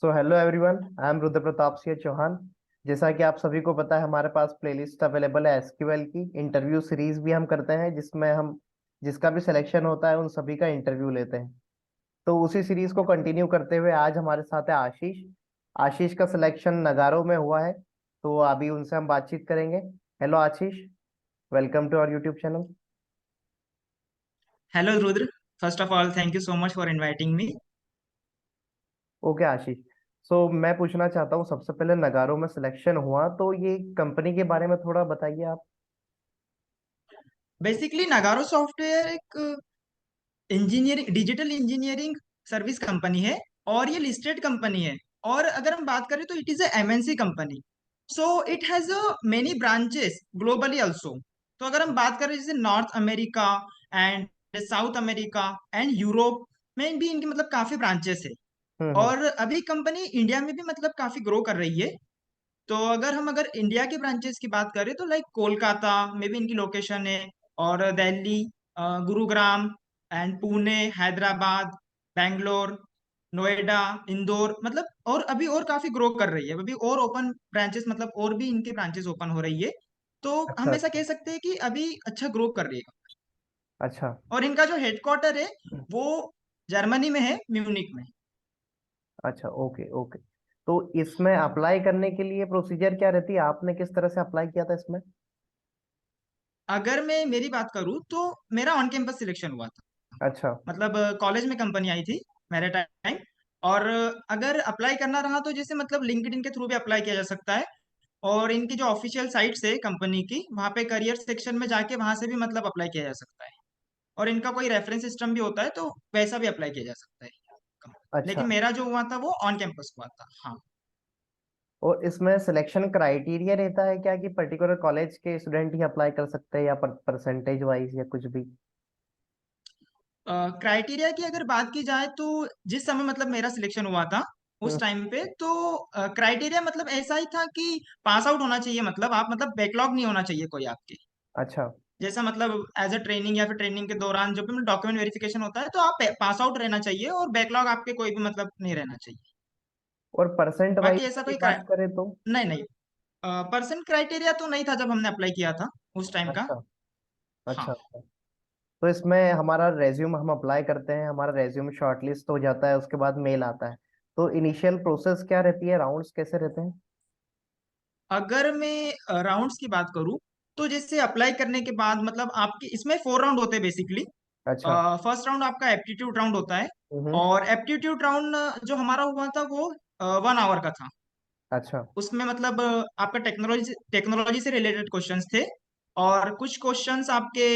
So hello everyone, I am Rudra Pratap Singh Chauhan. जैसा कि आप सभी को पता है, हमारे पास प्लेलिस्ट अवेलेबल है एसक्यूएल की। इंटरव्यू सीरीज भी हम करते हैं जिसमें हम जिसका भी सिलेक्शन होता है उन सभी का इंटरव्यू लेते हैं। तो उसी सीरीज को कंटिन्यू करते हुए आज हमारे साथ है आशीष। आशीष का सिलेक्शन नगारों में हुआ है, तो अभी उनसे हम बातचीत करेंगे। Hello Ashish, welcome to our YouTube channel. Hello, Rudra. First of all, thank you so much for inviting me. Okay Ashish, मैं पूछना चाहता हूँ, सबसे पहले नगारों में सिलेक्शन हुआ तो ये कंपनी के बारे में थोड़ा बताइए आप। बेसिकली नागारो सॉफ्टवेयर एक engineering digital engineering service company है और ये लिस्टेड कंपनी है। और अगर हम बात करें तो it is a MNC company. So it has many branches globally also. तो अगर हम बात करें जैसे north America and south America and Europe में भी इनकी मतलब काफी ब्रांचेस है। हम्म। और अभी कंपनी इंडिया में भी मतलब काफी ग्रो कर रही है। तो अगर इंडिया के ब्रांचेस की बात करें तो लाइक कोलकाता में भी इनकी लोकेशन है, और दिल्ली, गुरुग्राम एंड पुणे, हैदराबाद, बैंगलोर, नोएडा, इंदौर मतलब, और अभी और काफी ग्रो कर रही है। अभी और ओपन ब्रांचेस मतलब और भी इनके ब्रांचेस ओपन हो रही है। तो अच्छा हम ऐसा अच्छा। कह सकते हैं कि अभी अच्छा ग्रो कर रही है। अच्छा और इनका जो हेडक्वार्टर है वो जर्मनी में है, म्यूनिक में। अच्छा। Okay okay. तो इसमें अप्लाई करने के लिए प्रोसीजर क्या रहती है? आपने किस तरह से अप्लाई किया था इसमें? अगर मैं मेरी बात करूँ तो मेरा ऑन कैंपस सिलेक्शन हुआ था। अच्छा। मतलब कॉलेज में कंपनी आई थी मेरे टाइम। और अगर अप्लाई करना रहा तो जैसे मतलब लिंक्डइन के थ्रू भी अप्लाई किया जा सकता है। और इनकी जो ऑफिशियल साइट्स है कंपनी की, वहाँ पे करियर सेक्शन में जाके वहां से भी मतलब अप्लाई किया जा सकता है। और इनका कोई रेफरेंस सिस्टम भी होता है, तो वैसा भी अप्लाई किया जा सकता है। अच्छा। लेकिन मेरा जो हुआ था वो ऑन कैंपस हुआ था, हाँ। और इसमें सिलेक्शन क्राइटेरिया रहता है क्या कि पर्टिकुलर कॉलेज के स्टूडेंट ही अप्लाई कर सकते हैं, या परसेंटेज वाइज या कुछ भी? क्राइटेरिया की अगर बात की जाए तो जिस समय मतलब मेरा सिलेक्शन हुआ था हम्म। उस टाइम पे, तो क्राइटेरिया मतलब ऐसा ही था कि पास आउट होना चाहिए। मतलब आप मतलब बैकलॉग नहीं होना चाहिए कोई आपके। अच्छा। जैसा मतलब एज अ ट्रेनिंग या फिर ट्रेनिंग के दौरान जो भी डॉक्यूमेंट वेरिफिकेशन होता है, तो आप पास आउट रहना चाहिए और बैकलॉग आपके कोई भी मतलब नहीं रहना चाहिए। और परसेंट वाइज बाकी ऐसा की कोई बात करें तो? नहीं नहीं, पर्सन क्राइटेरिया तो नहीं था जब हमने अप्लाई किया था उस टाइम का। अच्छा अच्छा हाँ। अच्छा। तो इसमें हमारा रेज्यूम हम अप्लाई करते हैं, हमारा रेज्यूम शॉर्टलिस्ट हो जाता है, उसके बाद मेल आता है। तो इनिशियल प्रोसेस क्या रहती है, राउंड्स कैसे रहते हैं? अगर मैं राउंड्स की बात करूं तो जैसे अप्लाई करने के बाद मतलब आपके इसमें 4 राउंड होते हैं बेसिकली। अच्छा। फर्स्ट राउंड आपका एप्टीट्यूड राउंड होता है। हम्म। और एप्टीट्यूड राउंड जो हमारा हुआ था वो 1 आवर का था। अच्छा उसमें मतलब आपका टेक्नोलॉजी टेक्नोलॉजी से रिलेटेड क्वेश्चंस थे। और कुछ क्वेश्चंस आपके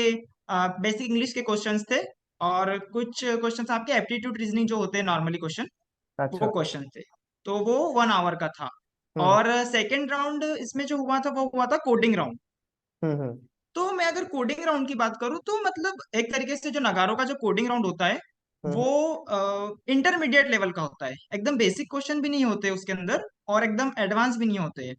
बेसिक इंग्लिश के क्वेश्चंस थे। और कुछ क्वेश्चंस आपके एप्टीट्यूड रीजनिंग जो होते हैं नॉर्मली क्वेश्चन, वो अच्छा। क्वेश्चन थे। तो वो 1 आवर का था। हम्म और सेकेंड राउंड इसमें जो हुआ था वो हुआ था कोडिंग राउंड। हम्म। तो मैं अगर कोडिंग राउंड की बात करूं तो मतलब एक तरीके से जो नगारो का जो कोडिंग राउंड होता है हम्म। वो इंटरमीडिएट लेवल का होता है। एकदम बेसिक क्वेश्चन भी नहीं होते उसके अंदर, और एकदम एडवांस भी नहीं होते हैं।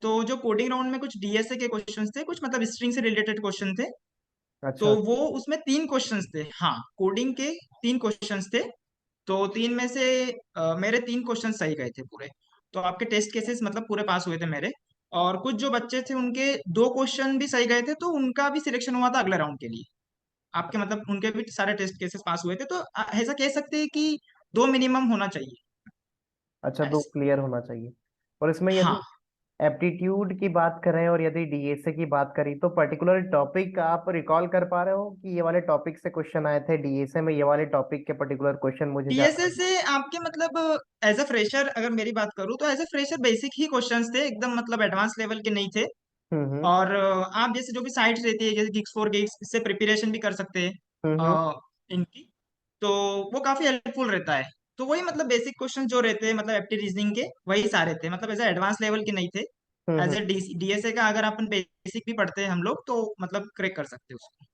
तो जो कोडिंग राउंड में कुछ डीएसए के क्वेश्चंस थे, कुछ मतलब स्ट्रिंग से रिलेटेड क्वेश्चन थे। अच्छा। तो वो उसमें 3 क्वेश्चंस थे, हाँ, कोडिंग के 3 क्वेश्चंस थे। तो 3 में से मेरे 3 क्वेश्चन सही गए थे पूरे। तो आपके टेस्ट केसेस मतलब पूरे पास हुए थे मेरे। और कुछ जो बच्चे थे उनके 2 क्वेश्चन भी सही गए थे, तो उनका भी सिलेक्शन हुआ था अगले राउंड के लिए। आपके मतलब उनके भी सारे टेस्ट केसेस पास हुए थे। तो ऐसा कह सकते हैं कि 2 मिनिमम होना चाहिए अच्छा, दो ऐसे। क्लियर होना चाहिए। और इसमें यदि हाँ। एप्टीट्यूड की बात करें और यदि डीएसए की बात करी, तो पर्टिकुलर टॉपिक आप रिकॉल कर पा रहे हो कि ये वाले टॉपिक से क्वेश्चन आए थे डीएसए में, ये वाले टॉपिक के पर्टिकुलर क्वेश्चन मुझे डीएसए जानना है। से आपके मतलब एज अ फ्रेशर अगर मेरी बात करूँ तो एज अ फ्रेशर बेसिक ही क्वेश्चंस थे, एकदम मतलब एडवांस लेवल के नहीं थे। हम्म। और आप जैसे जो भी साइट्स रहती है जैसे गिग्स फॉर गिग्स, इससे प्रिपरेशन भी कर सकते हैं हम्म। इनकी। तो वो काफी हेल्पफुल रहता है। तो वही मतलब बेसिक क्वेश्चन जो रहते हैं मतलब एप्टी रीजनिंग के, वही सारे थे, मतलब ऐसे एडवांस लेवल के नहीं थे। एज हम्म। ए डीएसए का अगर अपन बेसिक भी पढ़ते हैं हम लोग तो मतलब क्रैक कर सकते हैं उसको।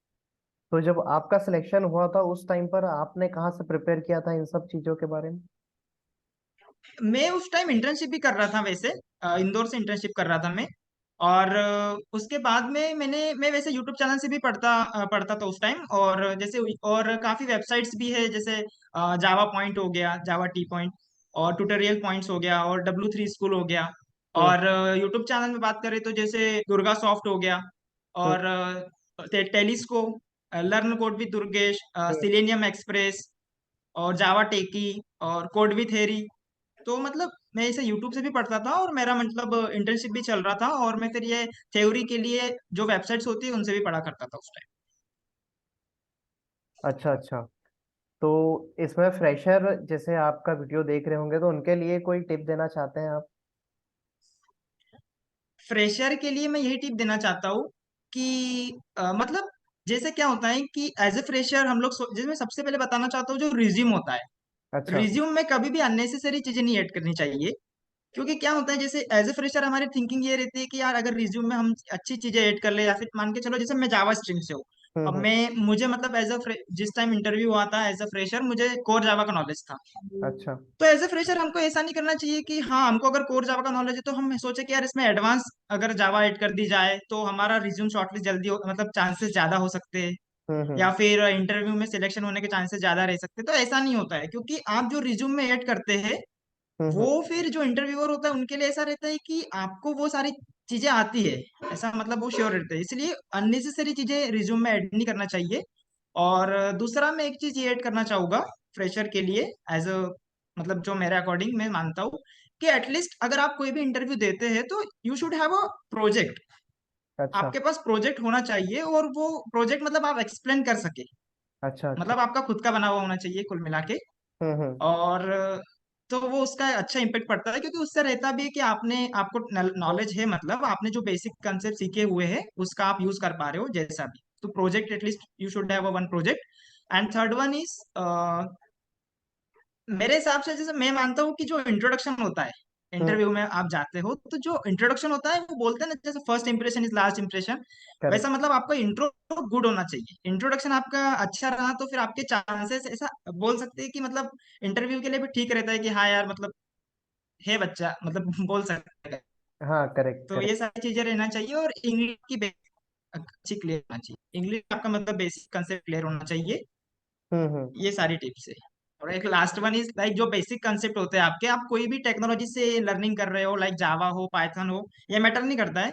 तो जब आपका सिलेक्शन हुआ था उस टाइम पर आपने कहाँ से प्रिपेयर किया था इन सब चीजों के बारे में? मैं उस टाइम इंटर्नशिप भी कर रहा था वैसे। इंदौर से इंटर्नशिप कर रहा था मैं। और उसके बाद में मैं वैसे यूट्यूब चैनल से भी पढ़ता था उस टाइम। और जैसे और काफी वेबसाइट्स भी है, जैसे जावा पॉइंट हो गया, जावा टी पॉइंट। और ट्यूटोरियल पॉइंट्स हो गया, और W3 स्कूल हो गया। हम्म। और यूट्यूब चैनल में बात करें तो जैसे दुर्गा सॉफ्ट हो गया, हम्म। और Telusko, learn code with Durgesh, हम्म। सिलेनियम एक्सप्रेस, और जावा टेकी, और कोड विद थेरी। तो मतलब मैं इसे यूट्यूब से भी पढ़ता था, और मेरा मतलब इंटर्नशिप भी चल रहा था, और मैं फिर ये थ्योरी के लिए जो वेबसाइट्स होती है उनसे भी पढ़ा करता था उस टाइम। अच्छा अच्छा। तो इसमें फ्रेशर जैसे आपका वीडियो देख रहे होंगे तो उनके लिए कोई टिप देना चाहते हैं आप? फ्रेशर के लिए मैं यही टिप देना चाहता हूँ कि मतलब जैसे क्या होता है कि एज ए फ्रेशर हम लोग जैसे मैं सबसे पहले बताना चाहता हूँ, जो रिज्यूम होता है, अच्छा। रिज्यूम में कभी भी अननेसेसरी चीजें नहीं ऐड करनी चाहिए। क्योंकि क्या होता है, जैसे एज ए फ्रेशर हमारी थिंकिंग ये रहती है कि यार अगर रिज्यूम में हम अच्छी चीजें ऐड कर ले, या फिर मान के चलो जैसे मैं जावा स्ट्रीम से हूँ। अब हम्म। मैं मुझे मतलब जिस टाइम इंटरव्यू हुआ था एज अ फ्रेशर, मुझे कोर जावा का नॉलेज था। अच्छा। तो एज ए फ्रेशर हमको ऐसा नहीं करना चाहिए कि हाँ, हमको अगर कोर जावा का नॉलेज है तो हम सोचे कि यार इसमें एडवांस अगर जावा ऐड कर दी जाए तो हमारा रिज्यूम शॉर्टलिस्ट जल्दी मतलब चांसेस ज्यादा हो सकते हैं, या हम्म। फिर इंटरव्यू में सिलेक्शन होने के चांसेस ज्यादा रह सकते हैं। तो ऐसा नहीं होता है, क्योंकि आप जो रिज्यूम में ऐड करते हैं हम्म। वो फिर जो इंटरव्यूअर होता है उनके लिए ऐसा रहता है कि आपको वो सारी चीजें आती है, ऐसा मतलब वो श्योर रहते हैं। इसलिए अननेसेसरी चीजें रिज्यूम में ऐड नहीं करना चाहिए। और दूसरा मैं एक चीज ये ऐड करना चाहूंगा फ्रेशर के लिए, एज अ मतलब जो मेरे अकॉर्डिंग मैं मानता हूँ कि एटलीस्ट अगर आप कोई भी इंटरव्यू देते हैं तो you should have a project. अच्छा आपके पास प्रोजेक्ट होना चाहिए, और वो प्रोजेक्ट मतलब आप एक्सप्लेन कर सके, अच्छा। अच्छा। मतलब आपका खुद का बना हुआ होना चाहिए कुल मिला के। हम्म। और तो वो उसका अच्छा इम्पेक्ट पड़ता है, क्योंकि उससे रहता भी है कि आपने आपको नॉलेज है, मतलब आपने जो बेसिक कंसेप्ट सीखे हुए हैं उसका आप यूज कर पा रहे हो जैसा भी। तो project at least you should have one project. And third one is, मेरे हिसाब से जैसे मैं मानता हूँ कि जो इंट्रोडक्शन होता है, हम्म। इंटरव्यू में आप जाते हो तो जो इंट्रोडक्शन होता है वो बोलते हैं ना, जैसे first impression is last impression. वैसा करेक्ट। मतलब आपका इंट्रो गुड होना चाहिए। इंट्रोडक्शन आपका अच्छा रहा तो फिर आपके चांसेस ऐसा बोल सकते हैं कि मतलब इंटरव्यू के लिए भी ठीक रहता है कि हाँ यार मतलब है बच्चा, मतलब बोल सकते हैं। हाँ करेक्ट तो करेक्ट। ये सारी चीजें रहना चाहिए, और इंग्लिश की अच्छी क्लियर होना चाहिए। इंग्लिश आपका मतलब बेसिक कंसेप्ट क्लियर होना चाहिए। हम्म। ये सारी टिप्स है। और एक लास्ट वन इज लाइक जो बेसिक कंसेप्ट होते हैं आपके, आप कोई भी टेक्नोलॉजी से लर्निंग कर रहे हो, लाइक जावा हो, पाइथन हो, ये मैटर नहीं करता है।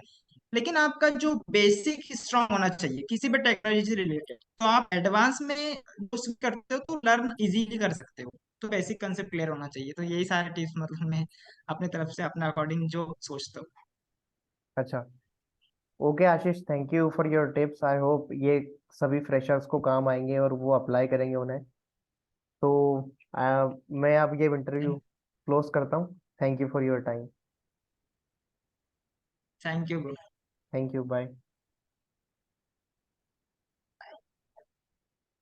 लेकिन आपका जो बेसिक स्ट्रांग होना चाहिए किसी भी टेक्नोलॉजी से रिलेटेड, तो आप एडवांस में जो सीख करते हो तो लर्न इजीली कर सकते हो। तो बेसिक कंसेप्ट क्लियर होना चाहिए। तो यही सारे टिप्स मतलब मैं अपने तरफ से अपने अकॉर्डिंग जो सोचता हूँ। अच्छा। Okay Ashish, thank you for your tips. I hope ये सभी फ्रेशर्स को काम आएंगे और वो अप्लाई करेंगे उन्हें। तो मैं अब ये इंटरव्यू क्लोज करता हूँ। Thank you for your time. Thank you. Thank you, bye.